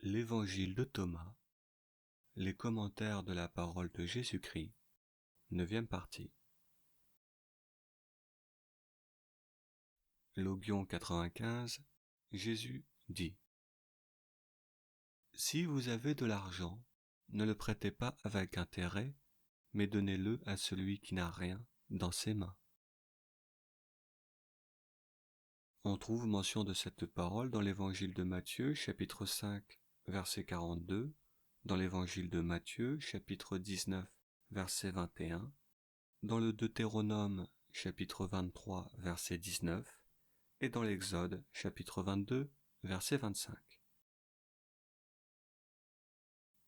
L'Évangile de Thomas, les commentaires de la parole de Jésus-Christ, 9e partie. Logion 95, Jésus dit : Si vous avez de l'argent, ne le prêtez pas avec intérêt, mais donnez-le à celui qui n'a rien dans ses mains. On trouve mention de cette parole dans l'Évangile de Matthieu, chapitre 5, verset 42, dans l'Évangile de Matthieu, chapitre 19, verset 21, dans le Deutéronome, chapitre 23, verset 19, et dans l'Exode, chapitre 22, verset 25.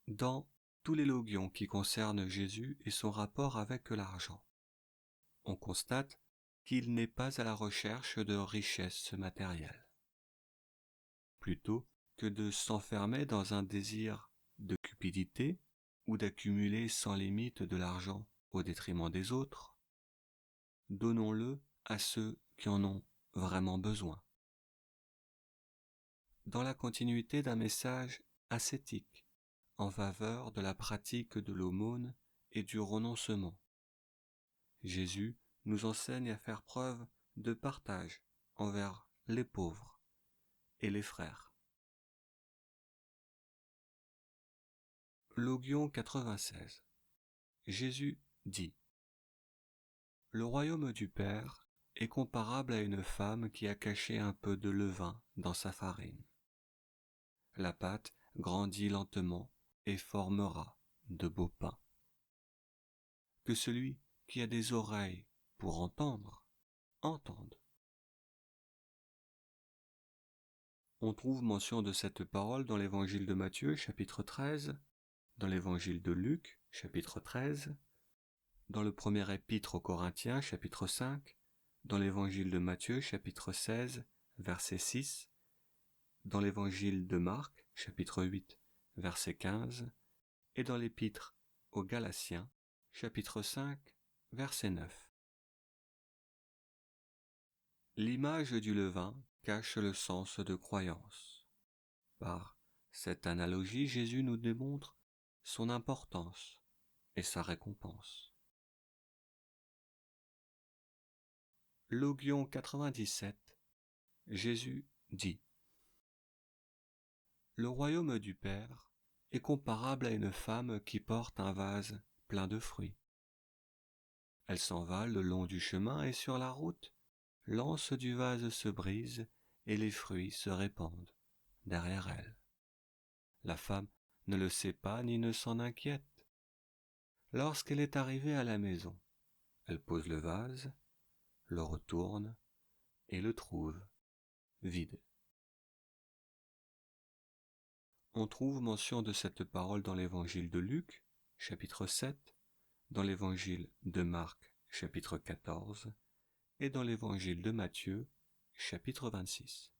Dans tous les logions qui concernent Jésus et son rapport avec l'argent, on constate qu'il n'est pas à la recherche de richesses matérielles. Plutôt que de s'enfermer dans un désir de cupidité ou d'accumuler sans limite de l'argent au détriment des autres, donnons-le à ceux qui en ont vraiment besoin. Dans la continuité d'un message ascétique en faveur de la pratique de l'aumône et du renoncement, Jésus nous enseigne à faire preuve de partage envers les pauvres et les frères. Logion 96. Jésus dit : Le royaume du Père est comparable à une femme qui a caché un peu de levain dans sa farine. La pâte grandit lentement et formera de beaux pains. Que celui qui a des oreilles pour entendre, entende. On trouve mention de cette parole dans l'Évangile de Matthieu, chapitre 13, dans l'Évangile de Luc, chapitre 13, dans le premier épître aux Corinthiens, chapitre 5, dans l'Évangile de Matthieu, chapitre 16, verset 6, dans l'Évangile de Marc, chapitre 8, verset 15, et dans l'Épître aux Galatiens, chapitre 5, verset 9. L'image du levain cache le sens de croyance. Par cette analogie, Jésus nous démontre son importance et sa récompense. Logion 97, Jésus dit : Le royaume du Père est comparable à une femme qui porte un vase plein de fruits. Elle s'en va le long du chemin et sur la route, l'anse du vase se brise et les fruits se répandent derrière elle. La femme ne le sait pas ni ne s'en inquiète. Lorsqu'elle est arrivée à la maison, elle pose le vase, le retourne et le trouve vide. On trouve mention de cette parole dans l'Évangile de Luc, chapitre 7, dans l'Évangile de Marc, chapitre 14, et dans l'Évangile de Matthieu, chapitre 26.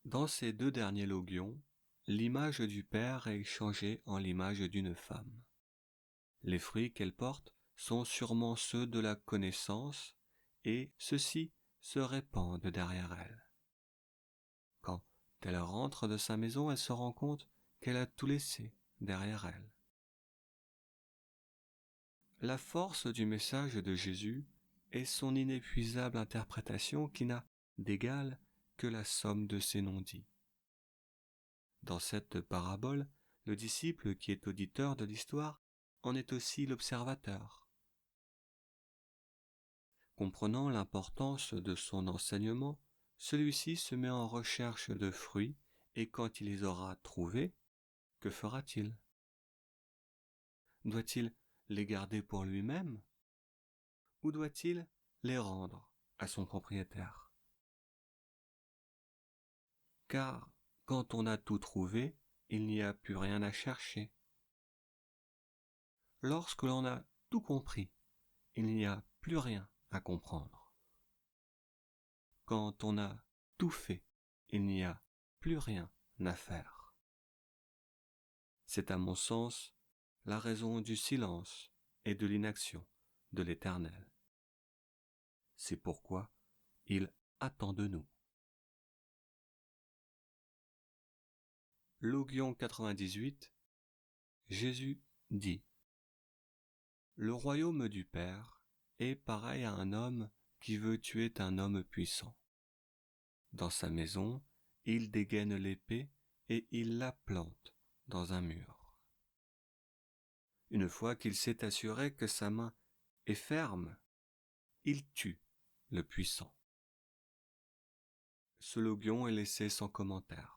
Dans ces deux derniers logions, l'image du Père est changée en l'image d'une femme. Les fruits qu'elle porte sont sûrement ceux de la connaissance, et ceux-ci se répandent derrière elle. Quand elle rentre de sa maison, elle se rend compte qu'elle a tout laissé derrière elle. La force du message de Jésus est son inépuisable interprétation qui n'a d'égal que la somme de ses non-dits. Dans cette parabole, le disciple qui est auditeur de l'histoire en est aussi l'observateur. Comprenant l'importance de son enseignement, celui-ci se met en recherche de fruits et quand il les aura trouvés, que fera-t-il ? Doit-il les garder pour lui-même ou doit-il les rendre à son propriétaire ? Car quand on a tout trouvé, il n'y a plus rien à chercher. Lorsque l'on a tout compris, il n'y a plus rien à comprendre. Quand on a tout fait, il n'y a plus rien à faire. C'est à mon sens la raison du silence et de l'inaction de l'Éternel. C'est pourquoi il attend de nous. Logion 98, Jésus dit : Le royaume du Père est pareil à un homme qui veut tuer un homme puissant. Dans sa maison, il dégaine l'épée et il la plante dans un mur. Une fois qu'il s'est assuré que sa main est ferme, il tue le puissant. Ce logion est laissé sans commentaire.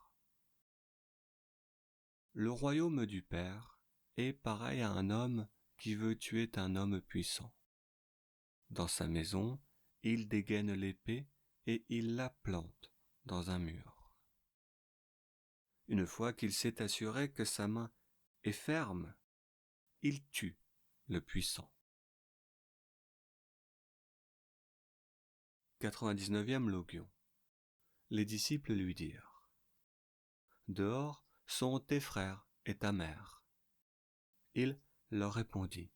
Le royaume du Père est pareil à un homme qui veut tuer un homme puissant. Dans sa maison, il dégaine l'épée et il la plante dans un mur. Une fois qu'il s'est assuré que sa main est ferme, il tue le puissant. 99e logion. Les disciples lui dirent : Dehors sont tes frères et ta mère. Il leur répondit :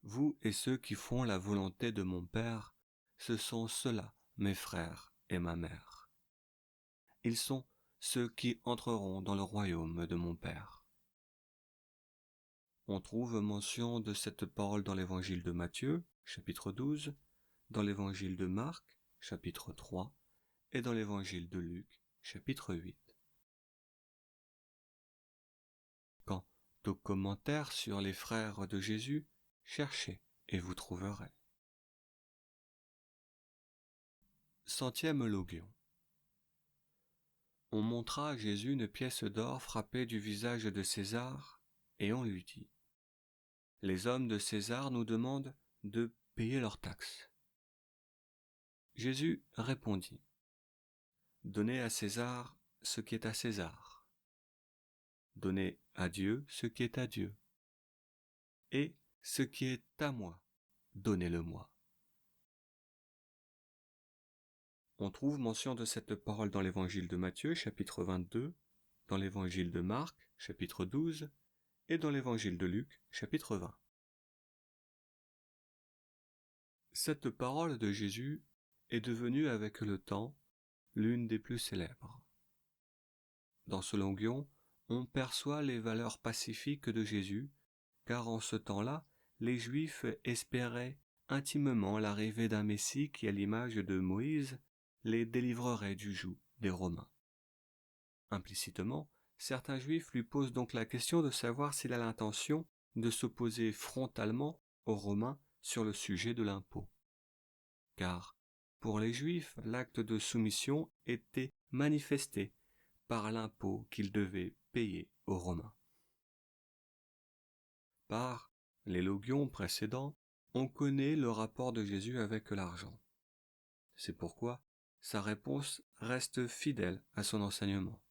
Vous et ceux qui font la volonté de mon Père, ce sont ceux-là, mes frères et ma mère. Ils sont ceux qui entreront dans le royaume de mon Père. On trouve mention de cette parole dans l'évangile de Matthieu, chapitre 12, dans l'évangile de Marc, chapitre 3, et dans l'évangile de Luc, chapitre 8. Quant aux commentaires sur les frères de Jésus, cherchez et vous trouverez. 100e logion. On montra à Jésus une pièce d'or frappée du visage de César, et on lui dit : Les hommes de César nous demandent de payer leurs taxes. Jésus répondit : Donnez à César ce qui est à César. Donnez à Dieu ce qui est à Dieu. Et ce qui est à moi, donnez-le-moi. On trouve mention de cette parole dans l'évangile de Matthieu, chapitre 22, dans l'évangile de Marc, chapitre 12, et dans l'évangile de Luc, chapitre 20. Cette parole de Jésus est devenue avec le temps l'une des plus célèbres. Dans ce logion, on perçoit les valeurs pacifiques de Jésus, car en ce temps-là, les Juifs espéraient intimement l'arrivée d'un Messie qui, à l'image de Moïse, les délivrerait du joug des Romains. Implicitement, certains Juifs lui posent donc la question de savoir s'il a l'intention de s'opposer frontalement aux Romains sur le sujet de l'impôt. Car, pour les Juifs, l'acte de soumission était manifesté par l'impôt qu'ils devaient payer aux Romains. Par les logions précédents, on connaît le rapport de Jésus avec l'argent. C'est pourquoi sa réponse reste fidèle à son enseignement.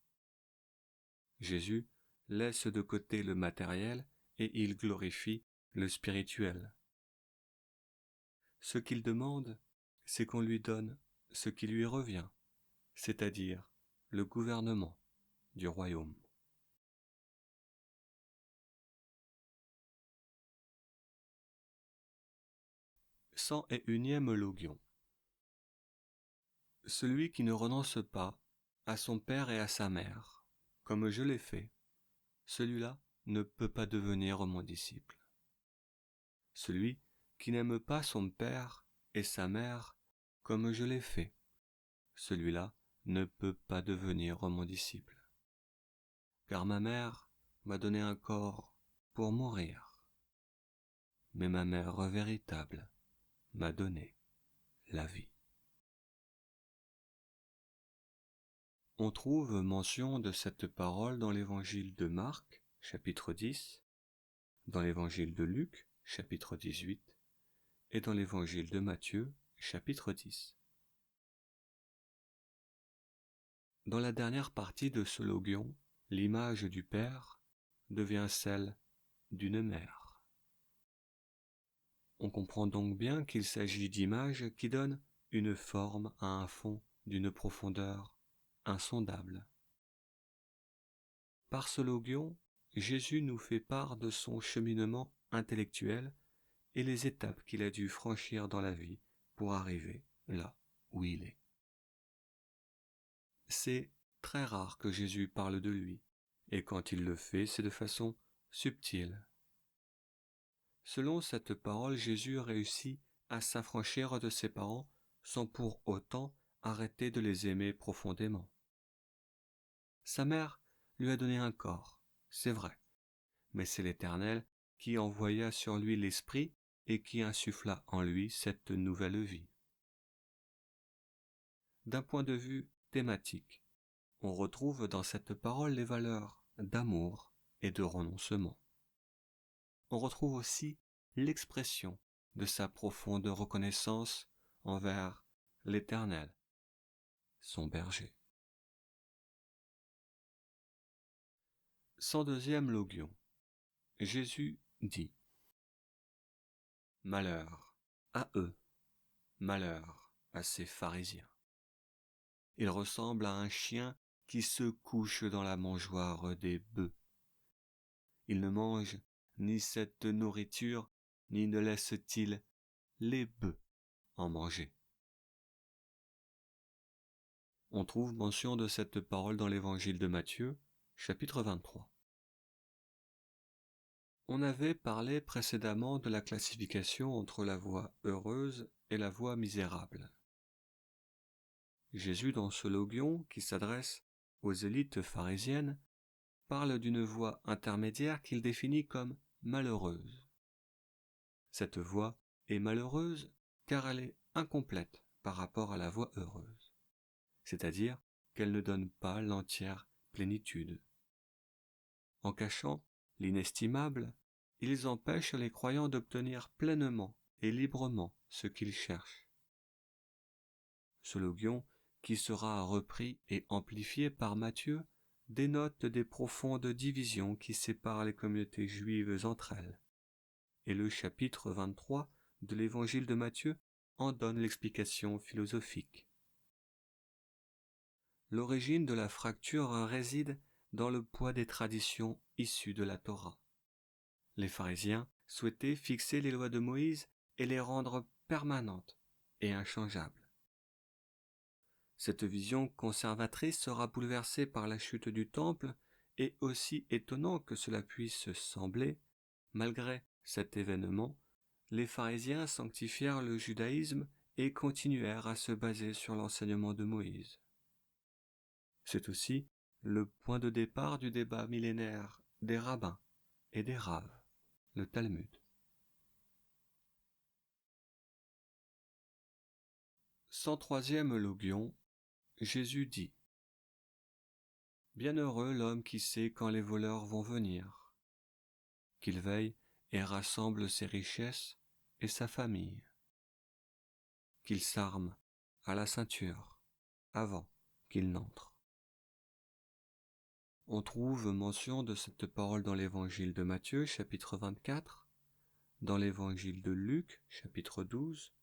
Jésus laisse de côté le matériel et il glorifie le spirituel. Ce qu'il demande, c'est qu'on lui donne ce qui lui revient, c'est-à-dire le gouvernement du royaume. Cent et unième logion. Celui qui ne renonce pas à son père et à sa mère, comme je l'ai fait, celui-là ne peut pas devenir mon disciple. Celui qui n'aime pas son père et sa mère, comme je l'ai fait, celui-là ne peut pas devenir mon disciple. Car ma mère m'a donné un corps pour mourir, mais ma mère véritable m'a donné la vie. On trouve mention de cette parole dans l'évangile de Marc, chapitre 10, dans l'évangile de Luc, chapitre 18, et dans l'évangile de Matthieu, chapitre 10. Dans la dernière partie de ce logion, l'image du Père devient celle d'une mère. On comprend donc bien qu'il s'agit d'images qui donnent une forme à un fond d'une profondeur insondable. Par ce logion, Jésus nous fait part de son cheminement intellectuel et les étapes qu'il a dû franchir dans la vie pour arriver là où il est. C'est très rare que Jésus parle de lui, et quand il le fait, c'est de façon subtile. Selon cette parole, Jésus réussit à s'affranchir de ses parents sans pour autant arrêter de les aimer profondément. Sa mère lui a donné un corps, c'est vrai, mais c'est l'Éternel qui envoya sur lui l'Esprit et qui insuffla en lui cette nouvelle vie. D'un point de vue thématique, on retrouve dans cette parole les valeurs d'amour et de renoncement. On retrouve aussi l'expression de sa profonde reconnaissance envers l'Éternel, son berger. 102e Logion. Jésus dit : Malheur à eux, malheur à ces pharisiens. Ils ressemblent à un chien qui se couche dans la mangeoire des bœufs. Ils ne mangent ni cette nourriture, ni ne laissent-ils les bœufs en manger. On trouve mention de cette parole dans l'évangile de Matthieu, chapitre 23. On avait parlé précédemment de la classification entre la voie heureuse et la voie misérable. Jésus, dans ce logion qui s'adresse aux élites pharisiennes, parle d'une voie intermédiaire qu'il définit comme malheureuse. Cette voie est malheureuse car elle est incomplète par rapport à la voie heureuse, c'est-à-dire qu'elle ne donne pas l'entière plénitude. En cachant l'inestimable, ils empêchent les croyants d'obtenir pleinement et librement ce qu'ils cherchent. Ce logion, qui sera repris et amplifié par Matthieu, dénote des profondes divisions qui séparent les communautés juives entre elles. Et le chapitre 23 de l'évangile de Matthieu en donne l'explication philosophique. L'origine de la fracture réside dans le poids des traditions issues de la Torah. Les pharisiens souhaitaient fixer les lois de Moïse et les rendre permanentes et inchangeables. Cette vision conservatrice sera bouleversée par la chute du temple, et aussi étonnant que cela puisse sembler, malgré cet événement, les pharisiens sanctifièrent le judaïsme et continuèrent à se baser sur l'enseignement de Moïse. C'est aussi le point de départ du débat millénaire des rabbins et des raves, le Talmud. 103e Logion. Jésus dit : Bienheureux l'homme qui sait quand les voleurs vont venir, qu'il veille et rassemble ses richesses et sa famille, qu'il s'arme à la ceinture avant qu'il n'entre. On trouve mention de cette parole dans l'évangile de Matthieu, chapitre 24, dans l'évangile de Luc, chapitre 12,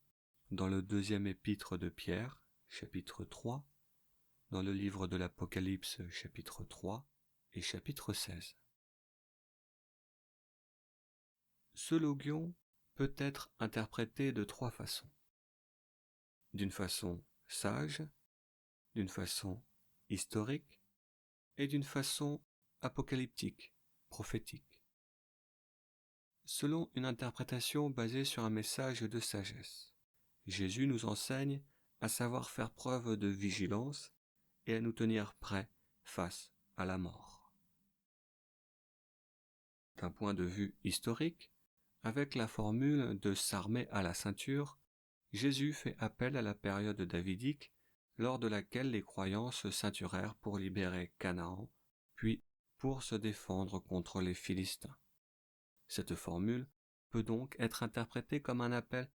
dans le deuxième épître de Pierre, chapitre 3, dans le livre de l'Apocalypse, chapitre 3 et chapitre 16. Ce logion peut être interprété de trois façons. D'une façon sage, d'une façon historique et d'une façon apocalyptique, prophétique. Selon une interprétation basée sur un message de sagesse, Jésus nous enseigne à savoir faire preuve de vigilance et à nous tenir prêts face à la mort. D'un point de vue historique, avec la formule de s'armer à la ceinture, Jésus fait appel à la période davidique lors de laquelle les croyants se ceinturèrent pour libérer Canaan, puis pour se défendre contre les Philistins. Cette formule peut donc être interprétée comme un appel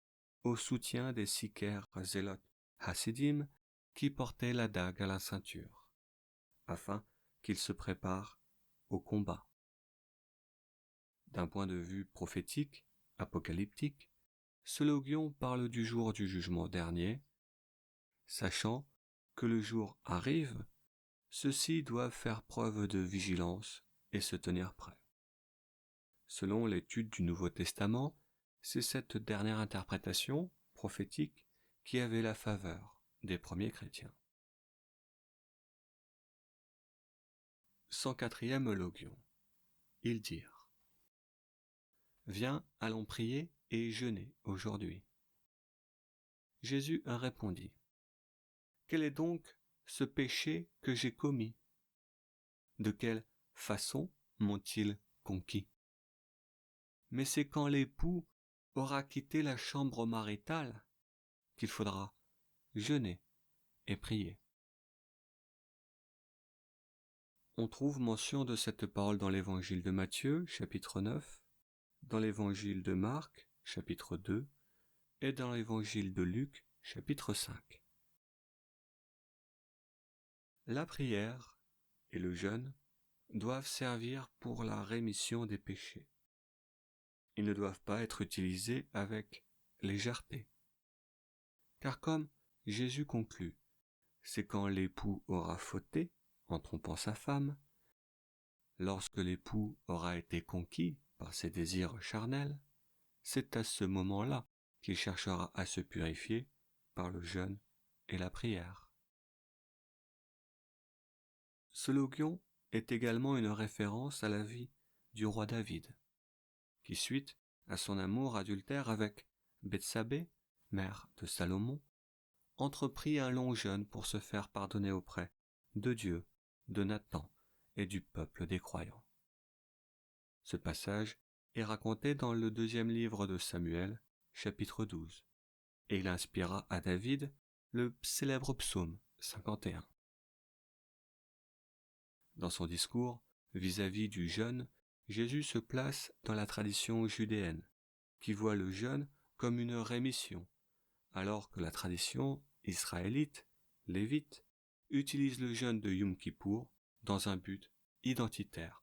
au soutien des sicaires zélotes Hasidim qui portaient la dague à la ceinture, afin qu'ils se préparent au combat. D'un point de vue prophétique, apocalyptique, ce logion parle du jour du jugement dernier. Sachant que le jour arrive, ceux-ci doivent faire preuve de vigilance et se tenir prêts. Selon l'étude du Nouveau Testament, c'est cette dernière interprétation prophétique qui avait la faveur des premiers chrétiens. 104e Logion. Ils dirent: Viens, allons prier et jeûner aujourd'hui. Jésus répondit: Quel est donc ce péché que j'ai commis? De quelle façon m'ont-ils conquis? Mais c'est quand l'époux aura quitté la chambre maritale qu'il faudra jeûner et prier. On trouve mention de cette parole dans l'évangile de Matthieu, chapitre 9, dans l'évangile de Marc, chapitre 2, et dans l'évangile de Luc, chapitre 5. La prière et le jeûne doivent servir pour la rémission des péchés. Ils ne doivent pas être utilisés avec légèreté. Car comme Jésus conclut, c'est quand l'époux aura fauté en trompant sa femme, lorsque l'époux aura été conquis par ses désirs charnels, c'est à ce moment-là qu'il cherchera à se purifier par le jeûne et la prière. Ce logion est également une référence à la vie du roi David, qui, suite à son amour adultère avec Bethsabée, mère de Salomon, entreprit un long jeûne pour se faire pardonner auprès de Dieu, de Nathan et du peuple des croyants. Ce passage est raconté dans le 2e livre de Samuel, chapitre 12, et il inspira à David le célèbre psaume 51. Dans son discours vis-à-vis du jeûne, Jésus se place dans la tradition judéenne, qui voit le jeûne comme une rémission, alors que la tradition israélite, lévite, utilise le jeûne de Yom Kippour dans un but identitaire